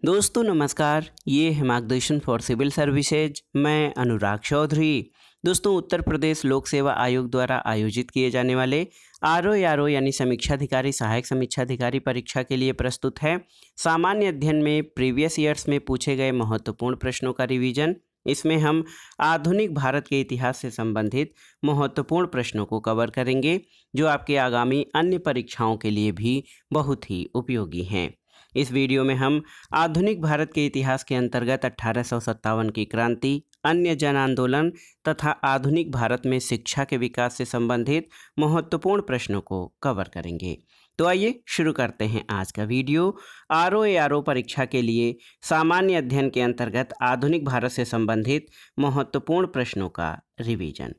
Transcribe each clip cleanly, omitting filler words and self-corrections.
दोस्तों नमस्कार, ये है मार्गदर्शन फॉर सिविल सर्विसेज। मैं अनुराग चौधरी। दोस्तों उत्तर प्रदेश लोक सेवा आयोग द्वारा आयोजित किए जाने वाले आरओ यानी समीक्षाधिकारी सहायक समीक्षाधिकारी परीक्षा के लिए प्रस्तुत है सामान्य अध्ययन में प्रीवियस ईयर्स में पूछे गए महत्वपूर्ण प्रश्नों का रिवीजन। इसमें हम आधुनिक भारत के इतिहास से संबंधित महत्वपूर्ण प्रश्नों को कवर करेंगे जो आपके आगामी अन्य परीक्षाओं के लिए भी बहुत ही उपयोगी हैं। इस वीडियो में हम आधुनिक भारत के इतिहास के अंतर्गत 1857 की क्रांति, अन्य जन आंदोलन तथा आधुनिक भारत में शिक्षा के विकास से संबंधित महत्वपूर्ण प्रश्नों को कवर करेंगे। तो आइए शुरू करते हैं आज का वीडियो। आरओ परीक्षा के लिए सामान्य अध्ययन के अंतर्गत आधुनिक भारत से संबंधित महत्वपूर्ण प्रश्नों का रिवीजन।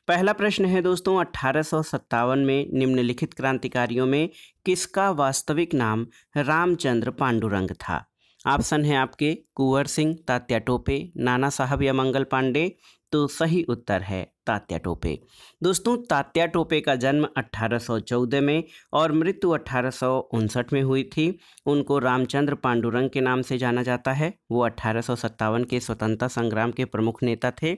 पहला प्रश्न है दोस्तों, 1857 में निम्नलिखित क्रांतिकारियों में किसका वास्तविक नाम रामचंद्र पांडुरंग था? ऑप्शन है आपके कुंवर सिंह, तात्या टोपे, नाना साहब या मंगल पांडे। तो सही उत्तर है तात्या टोपे। दोस्तों तात्या टोपे का जन्म 1814 में और मृत्यु 1859 में हुई थी। उनको रामचंद्र पांडुरंग के नाम से जाना जाता है। वो 1857 के स्वतंत्रता संग्राम के प्रमुख नेता थे।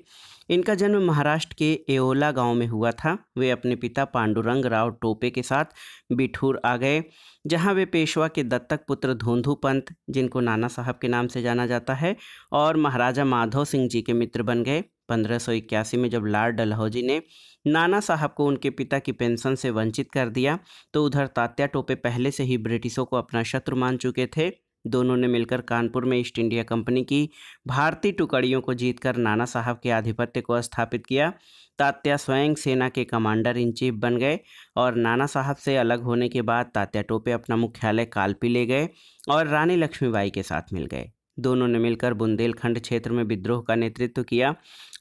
इनका जन्म महाराष्ट्र के एओला गांव में हुआ था। वे अपने पिता पांडुरंग राव टोपे के साथ बिठूर आ गए, जहां वे पेशवा के दत्तक पुत्र धोंधू पंत, जिनको नाना साहब के नाम से जाना जाता है, और महाराजा माधव सिंह जी के मित्र बन गए। 1581 में जब लॉर्ड डलहौजी ने नाना साहब को उनके पिता की पेंशन से वंचित कर दिया, तो उधर तात्या टोपे पहले से ही ब्रिटिशों को अपना शत्रु मान चुके थे। दोनों ने मिलकर कानपुर में ईस्ट इंडिया कंपनी की भारतीय टुकड़ियों को जीतकर नाना साहब के आधिपत्य को स्थापित किया। तात्या स्वयं सेना के कमांडर इन चीफ बन गए और नाना साहब से अलग होने के बाद तात्या टोपे अपना मुख्यालय कालपी ले गए और रानी लक्ष्मीबाई के साथ मिल गए। दोनों ने मिलकर बुंदेलखंड क्षेत्र में विद्रोह का नेतृत्व किया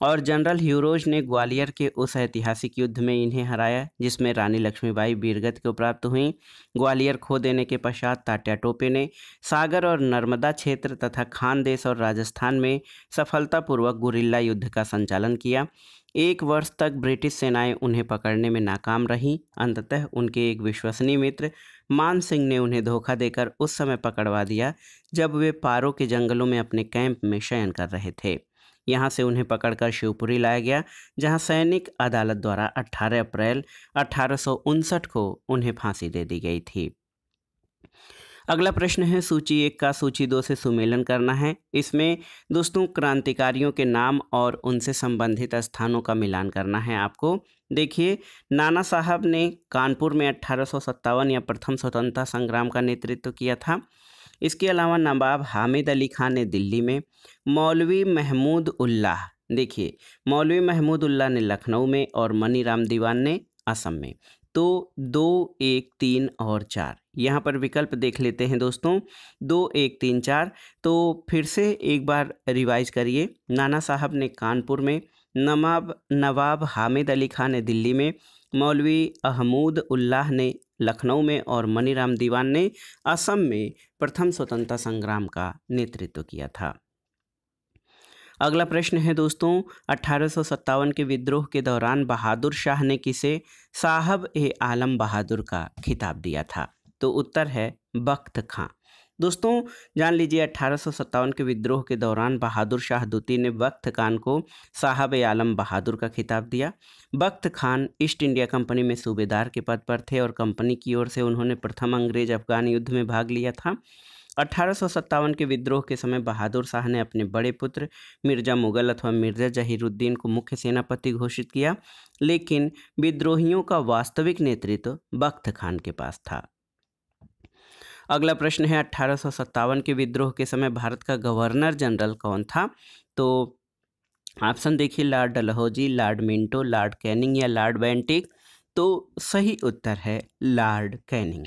और जनरल ह्यूरोज ने ग्वालियर के उस ऐतिहासिक युद्ध में इन्हें हराया, जिसमें रानी लक्ष्मीबाई वीरगति को प्राप्त हुई। ग्वालियर खो देने के पश्चात तात्या टोपे ने सागर और नर्मदा क्षेत्र तथा खानदेश और राजस्थान में सफलतापूर्वक गुरिल्ला युद्ध का संचालन किया। 1 वर्ष तक ब्रिटिश सेनाएं उन्हें पकड़ने में नाकाम रहीं। अंततः उनके एक विश्वसनीय मित्र मान सिंह ने उन्हें धोखा देकर उस समय पकड़वा दिया जब वे पारो के जंगलों में अपने कैंप में शयन कर रहे थे। यहाँ से उन्हें पकड़कर शिवपुरी लाया गया, जहाँ सैनिक अदालत द्वारा 18 अप्रैल 1859 को उन्हें फांसी दे दी गई थी। अगला प्रश्न है, सूची 1 का सूची 2 से सुमेलन करना है। इसमें दोस्तों क्रांतिकारियों के नाम और उनसे संबंधित स्थानों का मिलान करना है आपको। देखिए, नाना साहब ने कानपुर में 1857 या प्रथम स्वतंत्रता संग्राम का नेतृत्व किया था। इसके अलावा नवाब हामिद अली खान ने दिल्ली में, मौलवी महमूद उल्लाह, देखिए मौलवी महमूद उल्लाह ने लखनऊ में और मनीराम दीवान ने असम में। तो 2, 1, 3 और 4 यहाँ पर विकल्प देख लेते हैं दोस्तों। 2, 1, 3, 4। तो फिर से एक बार रिवाइज करिए। नाना साहब ने कानपुर में, नवाब हामिद अली खान ने दिल्ली में, मौलवी अहमूद उल्लाह ने लखनऊ में और मनीराम दीवान ने असम में प्रथम स्वतंत्रता संग्राम का नेतृत्व किया था। अगला प्रश्न है दोस्तों, 1857 के विद्रोह के दौरान बहादुर शाह ने किसे साहब ए आलम बहादुर का खिताब दिया था? तो उत्तर है बख्त खां। दोस्तों जान लीजिए, 1857 के विद्रोह के दौरान बहादुर शाह द्वितीय ने बख्त खान को साहब ए आलम बहादुर का खिताब दिया। बख्त खान ईस्ट इंडिया कंपनी में सूबेदार के पद पर थे और कंपनी की ओर से उन्होंने प्रथम अंग्रेज अफगान युद्ध में भाग लिया था। 1857 के विद्रोह के समय बहादुर शाह ने अपने बड़े पुत्र मिर्जा मुगल अथवा मिर्जा जहीरुद्दीन को मुख्य सेनापति घोषित किया, लेकिन विद्रोहियों का वास्तविक नेतृत्व बख्त खान के पास था। अगला प्रश्न है, 1857 के विद्रोह के समय भारत का गवर्नर जनरल कौन था? तो ऑप्शन देखिए, Lord Dalhousie, Lord Minto, Lord Canning या लॉर्ड बेंटिक। तो सही उत्तर है लॉर्ड कैनिंग।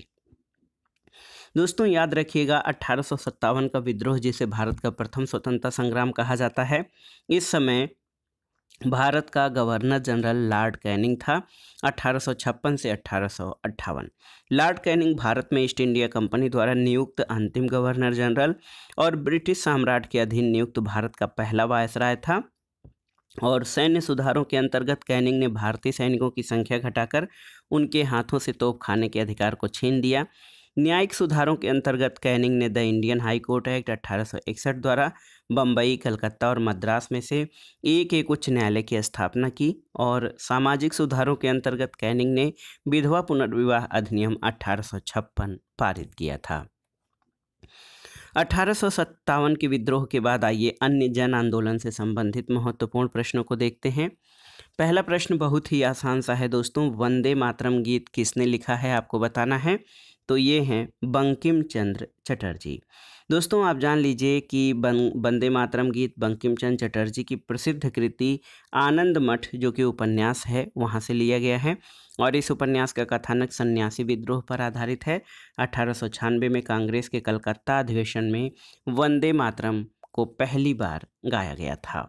दोस्तों याद रखिएगा, 1857 का विद्रोह, जिसे भारत का प्रथम स्वतंत्रता संग्राम कहा जाता है, इस समय भारत का गवर्नर जनरल लॉर्ड कैनिंग था। 1856 से 1858 लॉर्ड कैनिंग भारत में ईस्ट इंडिया कंपनी द्वारा नियुक्त अंतिम गवर्नर जनरल और ब्रिटिश साम्राज्य के अधीन नियुक्त भारत का पहला वायसराय था। और सैन्य सुधारों के अंतर्गत कैनिंग ने भारतीय सैनिकों की संख्या घटाकर उनके हाथों से तोप खाने के अधिकार को छीन दिया। न्यायिक सुधारों के अंतर्गत कैनिंग ने the Indian high court act 1861 द्वारा बम्बई, कलकत्ता और मद्रास में से एक एक उच्च न्यायालय की स्थापना की और सामाजिक सुधारों के अंतर्गत कैनिंग ने विधवा पुनर्विवाह अधिनियम 1856 पारित किया था। 1857 के विद्रोह के बाद आइए अन्य जन आंदोलन से संबंधित महत्वपूर्ण प्रश्नों को देखते हैं। पहला प्रश्न बहुत ही आसान सा है दोस्तों, वंदे मातरम गीत किसने लिखा है आपको बताना है। तो ये हैं बंकिम चंद्र चटर्जी। दोस्तों आप जान लीजिए कि वंदे मातरम गीत बंकिम चंद्र चटर्जी की प्रसिद्ध कृति आनंद मठ जो कि उपन्यास है वहाँ से लिया गया है और इस उपन्यास का कथानक सन्यासी विद्रोह पर आधारित है। 1896 में कांग्रेस के कलकत्ता अधिवेशन में वंदे मातरम को पहली बार गाया गया था।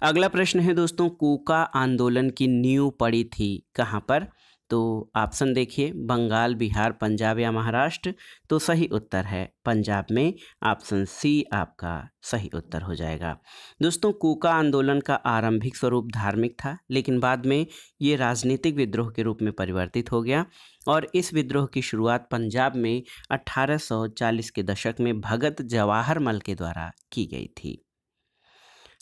अगला प्रश्न है दोस्तों, कूका आंदोलन की नींव पड़ी थी कहाँ पर। तो ऑप्शन देखिए, बंगाल, बिहार, पंजाब या महाराष्ट्र। तो सही उत्तर है पंजाब में, ऑप्शन सी आपका सही उत्तर हो जाएगा। दोस्तों कूका आंदोलन का आरंभिक स्वरूप धार्मिक था, लेकिन बाद में ये राजनीतिक विद्रोह के रूप में परिवर्तित हो गया और इस विद्रोह की शुरुआत पंजाब में 1840 के दशक में भगत जवाहर मल के द्वारा की गई थी।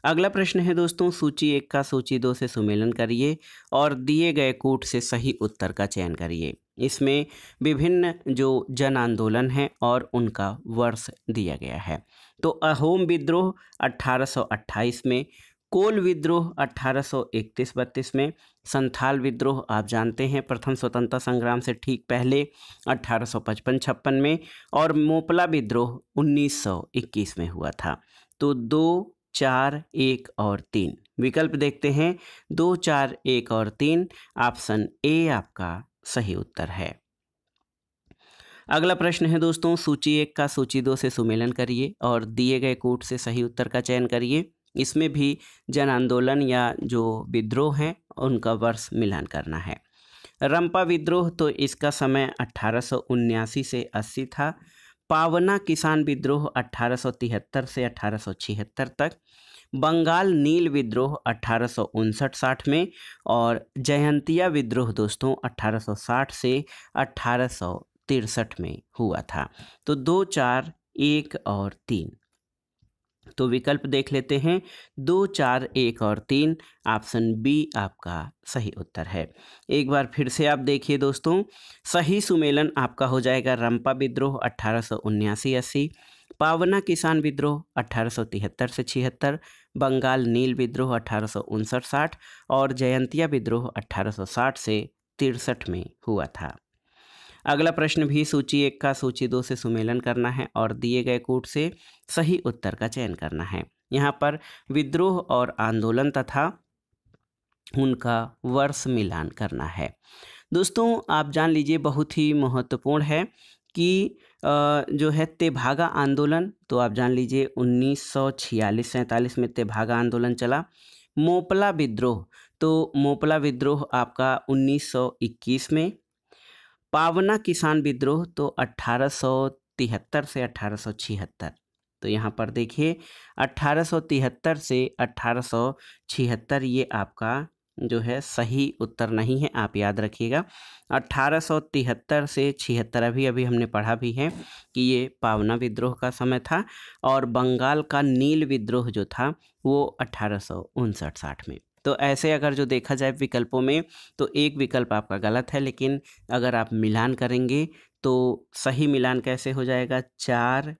अगला प्रश्न है दोस्तों, सूची 1 का सूची 2 से सुमेलन करिए और दिए गए कूट से सही उत्तर का चयन करिए। इसमें विभिन्न जो जन आंदोलन हैं और उनका वर्ष दिया गया है। तो अहोम विद्रोह 1828 में, कोल विद्रोह 1831-32 में, संथाल विद्रोह आप जानते हैं प्रथम स्वतंत्रता संग्राम से ठीक पहले 1855-56 में और मोपला विद्रोह 1921 में हुआ था। तो 2, 4, 1 और 3 विकल्प देखते हैं। 2, 4, 1 और 3, ऑप्शन ए आपका सही उत्तर है। अगला प्रश्न है दोस्तों, सूची 1 का सूची 2 से सुमेलन करिए और दिए गए कूट से सही उत्तर का चयन करिए। इसमें भी जन आंदोलन या जो विद्रोह हैं उनका वर्ष मिलान करना है। रंपा विद्रोह, तो इसका समय 1879 से 80 था। पावना किसान विद्रोह 1873 से 1876 तक। बंगाल नील विद्रोह 1859-60 में और जयंतिया विद्रोह दोस्तों 1860 से 1863 में हुआ था। तो 2, 4, 1 और 3 तो विकल्प देख लेते हैं। 2, 4, 1 और 3, ऑप्शन बी आपका सही उत्तर है। एक बार फिर से आप देखिए दोस्तों, सही सुमेलन आपका हो जाएगा रंपा विद्रोह 1879-80, पावना किसान विद्रोह 1873 से 76, बंगाल नील विद्रोह 1859-60 और जयंतिया विद्रोह 1860 से 63 में हुआ था। अगला प्रश्न भी सूची 1 का सूची 2 से सुमेलन करना है और दिए गए कूट से सही उत्तर का चयन करना है। यहाँ पर विद्रोह और आंदोलन तथा उनका वर्ष मिलान करना है। दोस्तों आप जान लीजिए बहुत ही महत्वपूर्ण है कि जो है तेभागा आंदोलन, तो आप जान लीजिए 1946-47 में तेभागा आंदोलन चला। मोपला विद्रोह, तो मोपला विद्रोह आपका 1921 में। पावना किसान विद्रोह तो 1873 से 1876। तो यहाँ पर देखिए 1873 से 1876 ये आपका जो है सही उत्तर नहीं है, आप याद रखिएगा। 1873 से 76 अभी हमने पढ़ा भी है कि ये पावना विद्रोह का समय था और बंगाल का नील विद्रोह जो था वो 1859-60 में। तो ऐसे अगर जो देखा जाए विकल्पों में तो एक विकल्प आपका गलत है, लेकिन अगर आप मिलान करेंगे तो सही मिलान कैसे हो जाएगा। 4,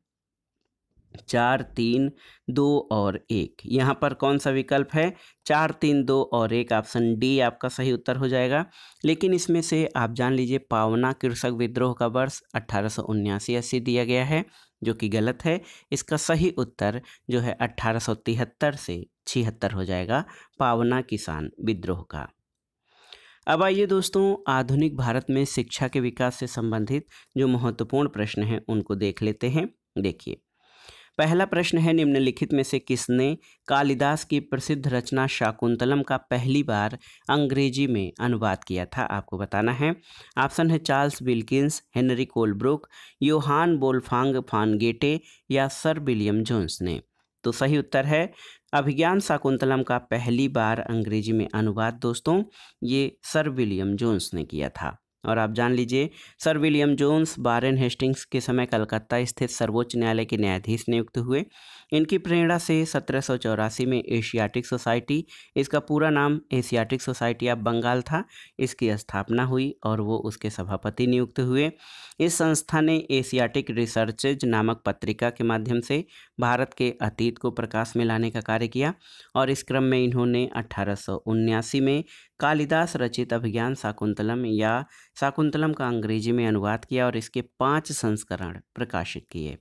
4, 3, 2 और 1। यहाँ पर कौन सा विकल्प है। 4, 3, 2 और 1, ऑप्शन डी आपका सही उत्तर हो जाएगा। लेकिन इसमें से आप जान लीजिए पावना कृषक विद्रोह का वर्ष 1879-80 दिया गया है, जो कि गलत है। इसका सही उत्तर जो है 1873 से 76 हो जाएगा, पावना किसान विद्रोह का। अब आइए दोस्तों आधुनिक भारत में शिक्षा के विकास से संबंधित जो महत्वपूर्ण प्रश्न हैं उनको देख लेते हैं। देखिए पहला प्रश्न है, निम्नलिखित में से किसने कालिदास की प्रसिद्ध रचना शाकुंतलम का पहली बार अंग्रेजी में अनुवाद किया था, आपको बताना है। ऑप्शन है Charles Wilkins, Henry Colebrooke, Johann Wolfgang von Goethe या सर विलियम जोन्स ने। तो सही उत्तर है अभिज्ञान शाकुंतलम का पहली बार अंग्रेजी में अनुवाद दोस्तों ये सर विलियम जोन्स ने किया था। और आप जान लीजिए sir William Jones Warren Hastings के समय कलकत्ता स्थित सर्वोच्च न्यायालय के न्यायाधीश नियुक्त हुए। इनकी प्रेरणा से 1784 में एशियाटिक सोसाइटी, इसका पूरा नाम एशियाटिक सोसाइटी ऑफ बंगाल था, इसकी स्थापना हुई और वो उसके सभापति नियुक्त हुए। इस संस्था ने एशियाटिक रिसर्चेज नामक पत्रिका के माध्यम से भारत के अतीत को प्रकाश में लाने का कार्य किया और इस क्रम में इन्होंने 1879 में कालिदास रचित अभिज्ञान शाकुंतलम या शाकुंतलम का अंग्रेजी में अनुवाद किया और इसके 5 संस्करण प्रकाशित किए।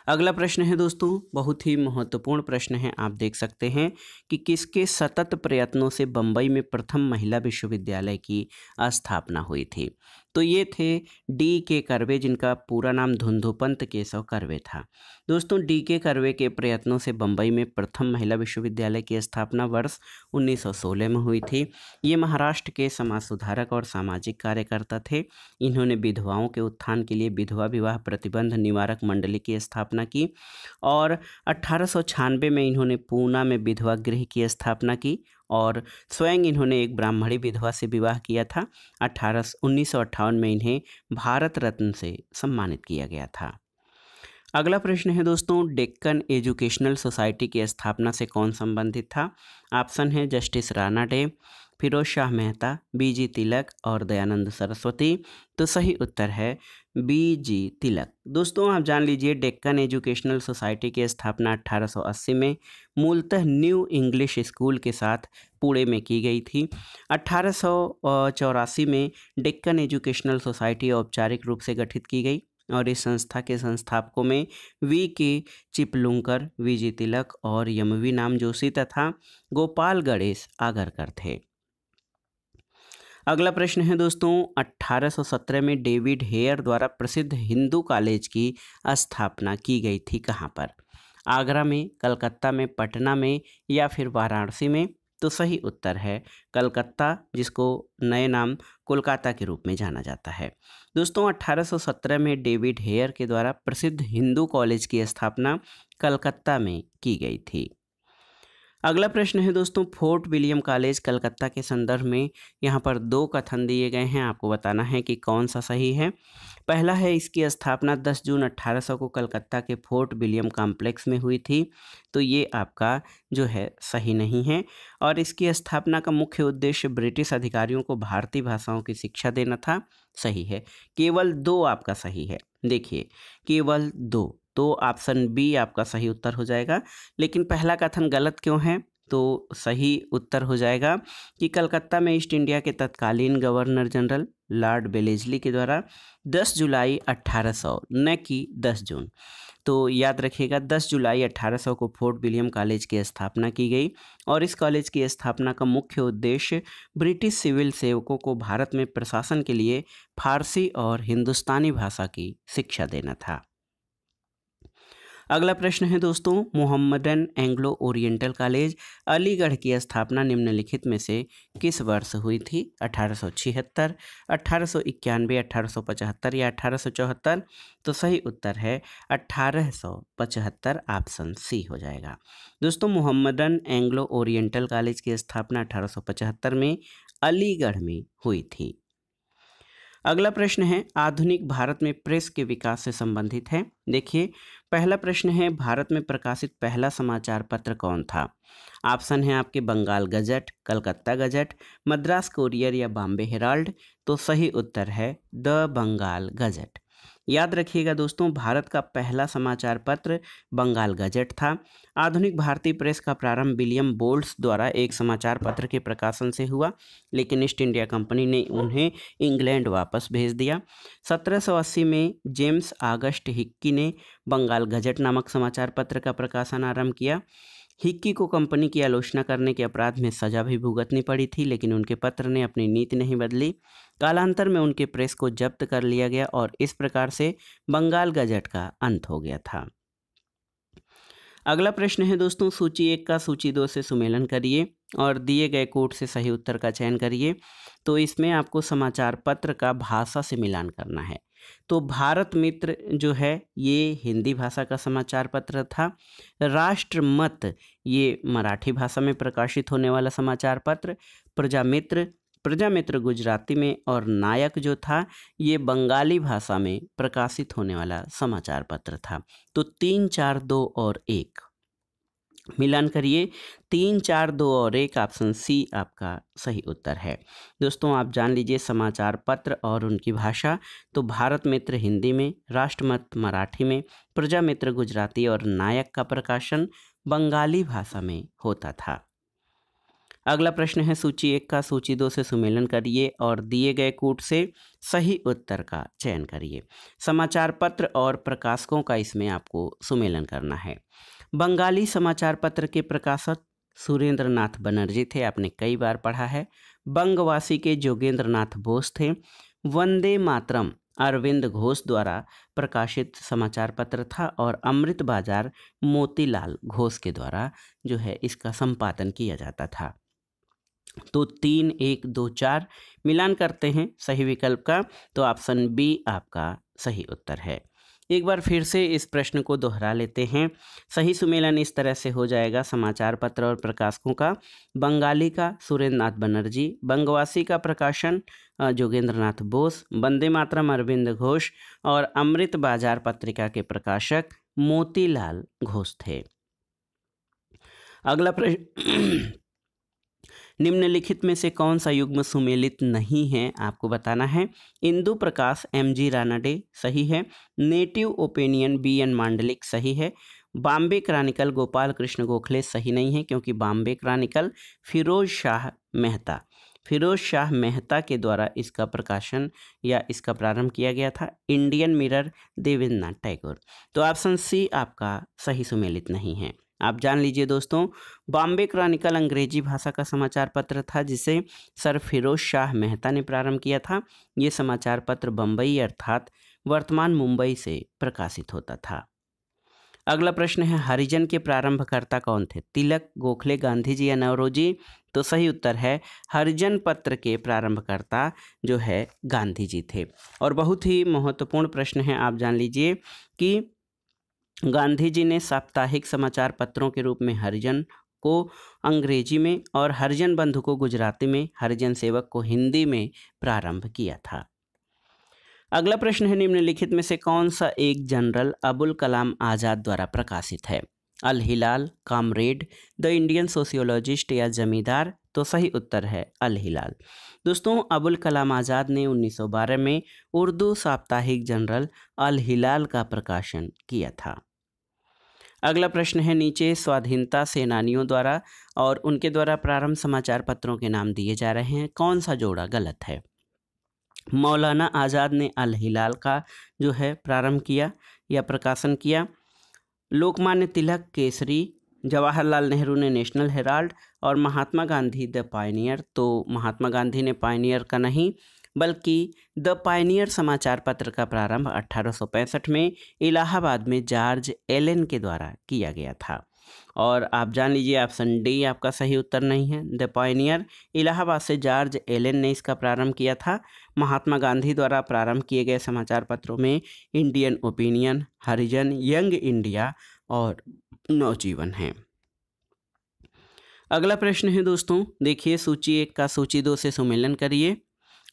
अगला प्रश्न है दोस्तों, बहुत ही महत्वपूर्ण प्रश्न है। आप देख सकते हैं कि किसके सतत प्रयत्नों से बम्बई में प्रथम महिला विश्वविद्यालय की स्थापना हुई थी। तो ये थे D.K. कर्वे, जिनका पूरा नाम धुंधुपंत केशव कर्वे था। दोस्तों D.K. कर्वे के प्रयत्नों से बम्बई में प्रथम महिला विश्वविद्यालय की स्थापना वर्ष 1916 में हुई थी। ये महाराष्ट्र के समाज सुधारक और सामाजिक कार्यकर्ता थे। इन्होंने विधवाओं के उत्थान के लिए विधवा विवाह प्रतिबंध निवारक मंडली की स्थापना की और 1896 में इन्होंने पूना में विधवा गृह की स्थापना की और स्वयं इन्होंने एक ब्राह्मणी विधवा से विवाह किया था। 1958 में इन्हें भारत रत्न से सम्मानित किया गया था। अगला प्रश्न है दोस्तों, डेक्कन एजुकेशनल सोसाइटी की स्थापना से कौन संबंधित था। ऑप्शन है justice Ranade, Firoz Shah Mehta, B.G. Tilak और दयानंद सरस्वती। तो सही उत्तर है B.G. तिलक। दोस्तों आप जान लीजिए डेक्कन एजुकेशनल सोसाइटी की स्थापना 1880 में मूलतः न्यू इंग्लिश स्कूल के साथ पुणे में की गई थी। 1884 में डेक्कन एजुकेशनल सोसाइटी औपचारिक रूप से गठित की गई और इस संस्था के संस्थापकों में V.K. चिपलुंकर, V.G. तिलक और यमवी नाम जोशी तथा गोपाल गणेश आगरकर थे। अगला प्रश्न है दोस्तों, 1817 में डेविड हेयर द्वारा प्रसिद्ध हिंदू कॉलेज की स्थापना की गई थी कहाँ पर। आगरा में, कलकत्ता में, पटना में या फिर वाराणसी में। तो सही उत्तर है कलकत्ता, जिसको नए नाम कोलकाता के रूप में जाना जाता है। दोस्तों 1817 में डेविड हेयर के द्वारा प्रसिद्ध हिंदू कॉलेज की स्थापना कलकत्ता में की गई थी। अगला प्रश्न है दोस्तों, फोर्ट विलियम कॉलेज कलकत्ता के संदर्भ में यहाँ पर 2 कथन दिए गए हैं, आपको बताना है कि कौन सा सही है। पहला है इसकी स्थापना 10 जून 1800 को कलकत्ता के फोर्ट विलियम कॉम्प्लेक्स में हुई थी। तो ये आपका जो है सही नहीं है और इसकी स्थापना का मुख्य उद्देश्य ब्रिटिश अधिकारियों को भारतीय भाषाओं की शिक्षा देना था। सही है, केवल 2 आपका सही है। देखिए केवल 2, तो ऑप्शन बी आपका सही उत्तर हो जाएगा। लेकिन पहला कथन गलत क्यों है, तो सही उत्तर हो जाएगा कि कलकत्ता में ईस्ट इंडिया के तत्कालीन गवर्नर जनरल लॉर्ड बेलेजली के द्वारा 10 जुलाई 1800 न कि 10 जून। तो याद रखिएगा 10 जुलाई 1800 को फोर्ट विलियम कॉलेज की स्थापना की गई और इस कॉलेज की स्थापना का मुख्य उद्देश्य ब्रिटिश सिविल सेवकों को भारत में प्रशासन के लिए फारसी और हिंदुस्तानी भाषा की शिक्षा देना था। अगला प्रश्न है दोस्तों, Mohammedan Anglo oriental college Aligarh की स्थापना निम्नलिखित में से किस वर्ष हुई थी। 1876, 1891, 1875 या 1874। तो सही उत्तर है 1875, ऑप्शन सी हो जाएगा। दोस्तों मोहम्मदन एंग्लो ओरिएंटल कॉलेज की स्थापना 1875 में अलीगढ़ में हुई थी। अगला प्रश्न है आधुनिक भारत में प्रेस के विकास से संबंधित है। देखिए पहला प्रश्न है भारत में प्रकाशित पहला समाचार पत्र कौन था। ऑप्शन है आपके Bengal gazette, Calcutta gazette, Madras courier या बॉम्बे हेराल्ड। तो सही उत्तर है द बंगाल गजट। याद रखिएगा दोस्तों भारत का पहला समाचार पत्र बंगाल गजट था। आधुनिक भारतीय प्रेस का प्रारंभ विलियम बोल्ट्स द्वारा एक समाचार पत्र के प्रकाशन से हुआ, लेकिन ईस्ट इंडिया कंपनी ने उन्हें इंग्लैंड वापस भेज दिया। 1780 में जेम्स ऑगस्ट हिक्की ने बंगाल गजट नामक समाचार पत्र का प्रकाशन आरंभ किया। हिक्की को कंपनी की आलोचना करने के अपराध में सजा भी भुगतनी पड़ी थी, लेकिन उनके पत्र ने अपनी नीति नहीं बदली। कालांतर में उनके प्रेस को जब्त कर लिया गया और इस प्रकार से बंगाल गजट का अंत हो गया था। अगला प्रश्न है दोस्तों सूची 1 का सूची 2 से सुमेलन करिए और दिए गए कोड से सही उत्तर का चयन करिए। तो इसमें आपको समाचार पत्र का भाषा से मिलान करना है। तो भारत मित्र जो है ये हिंदी भाषा का समाचार पत्र था। राष्ट्रमत ये मराठी भाषा में प्रकाशित होने वाला समाचार पत्र। प्रजामित्र प्रजामित्र गुजराती में और नायक जो था ये बंगाली भाषा में प्रकाशित होने वाला समाचार पत्र था। तो 3, 4, 2 और 1 मिलान करिए। 3, 4, 2 और 1 ऑप्शन सी आपका सही उत्तर है। दोस्तों आप जान लीजिए समाचार पत्र और उनकी भाषा। तो भारत मित्र हिंदी में, राष्ट्रमत मराठी में, प्रजामित्र गुजराती और नायक का प्रकाशन बंगाली भाषा में होता था। अगला प्रश्न है सूची 1 का। सूची 2 से सुमेलन करिए और दिए गए कूट से सही उत्तर का चयन करिए। समाचार पत्र और प्रकाशकों का इसमें आपको सुमेलन करना है। बंगाली समाचार पत्र के प्रकाशक सुरेंद्र नाथ बनर्जी थे, आपने कई बार पढ़ा है। बंगवासी के जोगेंद्र नाथ बोस थे। वंदे मातरम अरविंद घोष द्वारा प्रकाशित समाचार पत्र था और अमृत बाजार मोतीलाल घोष के द्वारा जो है इसका संपादन किया जाता था। तो 3, 1, 2, 4 मिलान करते हैं सही विकल्प का। तो ऑप्शन बी आपका सही उत्तर है। एक बार फिर से इस प्रश्न को दोहरा लेते हैं। सही सुमेलन इस तरह से हो जाएगा। समाचार पत्र और प्रकाशकों का बंगाली का सुरेंद्र नाथ बनर्जी, बंगवासी का प्रकाशन जोगेंद्र नाथ बोस, वंदे मातरम अरविंद घोष और अमृत बाजार पत्रिका के प्रकाशक मोतीलाल घोष थे। अगला प्रश्न निम्नलिखित में से कौन सा युग्म सुमेलित नहीं है आपको बताना है। इंदु प्रकाश MG रानाडे सही है। नेटिव ओपिनियन BN मांडलिक सही है। बॉम्बे क्रॉनिकल गोपाल कृष्ण गोखले सही नहीं है, क्योंकि बॉम्बे क्रॉनिकल फिरोज शाह मेहता के द्वारा इसका प्रकाशन या इसका प्रारंभ किया गया था। Indian mirror Devendra Nath Tagore. तो ऑप्शन सी आपका सही सुमेलित नहीं है। आप जान लीजिए दोस्तों, बॉम्बे क्रॉनिकल अंग्रेजी भाषा का समाचार पत्र था जिसे सर फिरोज शाह मेहता ने प्रारंभ किया था। ये समाचार पत्र बम्बई अर्थात वर्तमान मुंबई से प्रकाशित होता था। अगला प्रश्न है हरिजन के प्रारंभकर्ता कौन थे? तिलक, गोखले, गांधी जी या नौरोजी? तो सही उत्तर है हरिजन पत्र के प्रारंभकर्ता जो है गांधी जी थे। और बहुत ही महत्वपूर्ण प्रश्न है, आप जान लीजिए कि गांधी जी ने साप्ताहिक समाचार पत्रों के रूप में हरिजन को अंग्रेजी में और हरिजन बंधु को गुजराती में, हरिजन सेवक को हिंदी में प्रारंभ किया था। अगला प्रश्न है निम्नलिखित में से कौन सा एक जनरल अबुल कलाम आज़ाद द्वारा प्रकाशित है? अल हिलाल, कामरेड, द इंडियन सोशियोलॉजिस्ट या जमींदार? तो सही उत्तर है अल हिलाल। दोस्तों अबुल कलाम आज़ाद ने 1912 में उर्दू साप्ताहिक जनरल अल हिलाल का प्रकाशन किया था। अगला प्रश्न है नीचे स्वाधीनता सेनानियों द्वारा और उनके द्वारा प्रारंभ समाचार पत्रों के नाम दिए जा रहे हैं, कौन सा जोड़ा गलत है? मौलाना आज़ाद ने अल हिलाल का जो है प्रारंभ किया या प्रकाशन किया। लोकमान्य तिलक केसरी, जवाहरलाल नेहरू ने नेशनल हेराल्ड और महात्मा गांधी द पायनियर। तो महात्मा गांधी ने पायनियर का नहीं बल्कि द पायनियर समाचार पत्र का प्रारंभ 1865 में इलाहाबाद में जॉर्ज एलन के द्वारा किया गया था। और आप जान लीजिए ऑप्शन डी आपका सही उत्तर नहीं है। द पायनियर इलाहाबाद से जॉर्ज एलन ने इसका प्रारंभ किया था। महात्मा गांधी द्वारा प्रारंभ किए गए समाचार पत्रों में इंडियन ओपिनियन, हरिजन, यंग इंडिया और नवजीवन है। अगला प्रश्न है दोस्तों, देखिए सूची 1 का सूची 2 से सुमेलन करिए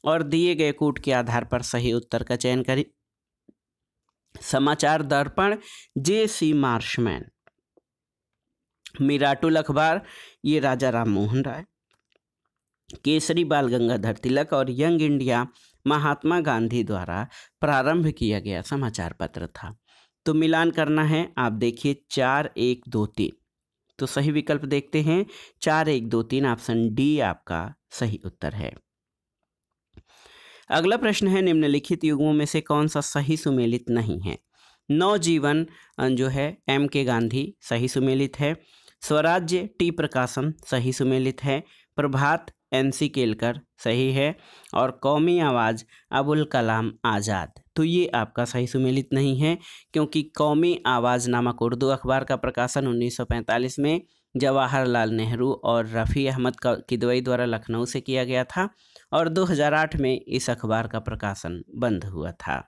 और दिए गए कूट के आधार पर सही उत्तर का चयन करिए। समाचार दर्पण JC मार्शमैन, मिराटुल अखबार ये राजा राम मोहन राय, केसरी बाल गंगाधर तिलक और यंग इंडिया महात्मा गांधी द्वारा प्रारंभ किया गया समाचार पत्र था। तो मिलान करना है। आप देखिए 4, 1, 2, 3। तो सही विकल्प देखते हैं 4, 1, 2, 3 ऑप्शन डी आपका सही उत्तर है। अगला प्रश्न है निम्नलिखित युग्मों में से कौन सा सही सुमेलित नहीं है? नवजीवन जो है MK गांधी सही सुमेलित है। स्वराज्य T प्रकाशन सही सुमेलित है। प्रभात NC केलकर सही है। और कौमी आवाज़ अबुल कलाम आज़ाद, तो ये आपका सही सुमेलित नहीं है, क्योंकि कौमी आवाज़ नामक उर्दू अखबार का प्रकाशन 1945 में जवाहरलाल नेहरू और रफ़ी अहमद किदवई द्वारा लखनऊ से किया गया था और 2008 में इस अखबार का प्रकाशन बंद हुआ था।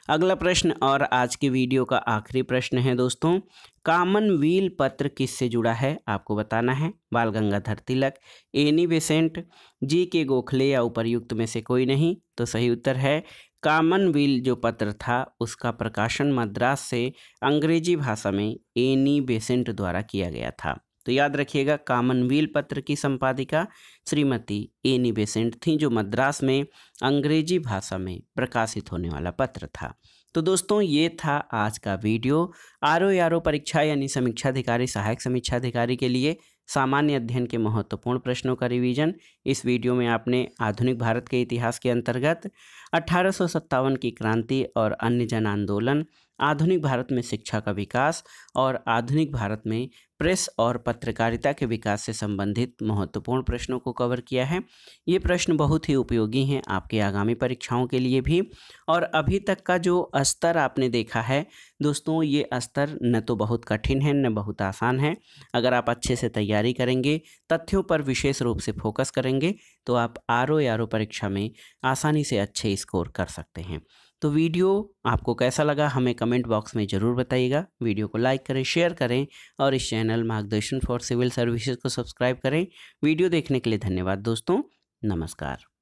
अगला प्रश्न और आज की वीडियो का आखिरी प्रश्न है दोस्तों, कॉमनवेल्थ पत्र किससे जुड़ा है? आपको बताना है। बाल गंगाधर तिलक, एनी बेसेंट, जी के गोखले या उपर्युक्त में से कोई नहीं। तो सही उत्तर है कॉमनवेल्थ जो पत्र था उसका प्रकाशन मद्रास से अंग्रेजी भाषा में एनी बेसेंट द्वारा किया गया था। तो याद रखिएगा, कॉमनवेल्थ पत्र की संपादिका श्रीमती एनी बेसेंट थी, जो मद्रास में अंग्रेजी भाषा में प्रकाशित होने वाला पत्र था। तो दोस्तों ये था आज का वीडियो। आरओ परीक्षा यानी समीक्षा अधिकारी, सहायक समीक्षा अधिकारी के लिए सामान्य अध्ययन के महत्वपूर्ण प्रश्नों का रिवीजन। इस वीडियो में आपने आधुनिक भारत के इतिहास के अंतर्गत 1857 की क्रांति और अन्य जन आंदोलन, आधुनिक भारत में शिक्षा का विकास और आधुनिक भारत में प्रेस और पत्रकारिता के विकास से संबंधित महत्वपूर्ण प्रश्नों को कवर किया है। ये प्रश्न बहुत ही उपयोगी हैं आपके आगामी परीक्षाओं के लिए भी। और अभी तक का जो स्तर आपने देखा है दोस्तों, ये स्तर न तो बहुत कठिन है न बहुत आसान है। अगर आप अच्छे से तैयारी करेंगे, तथ्यों पर विशेष रूप से फोकस करेंगे, तो आप आरओ परीक्षा में आसानी से अच्छे स्कोर कर सकते हैं। तो वीडियो आपको कैसा लगा हमें कमेंट बॉक्स में ज़रूर बताइएगा। वीडियो को लाइक करें, शेयर करें और इस चैनल मार्गदर्शन फॉर सिविल सर्विसेज को सब्सक्राइब करें। वीडियो देखने के लिए धन्यवाद दोस्तों। नमस्कार।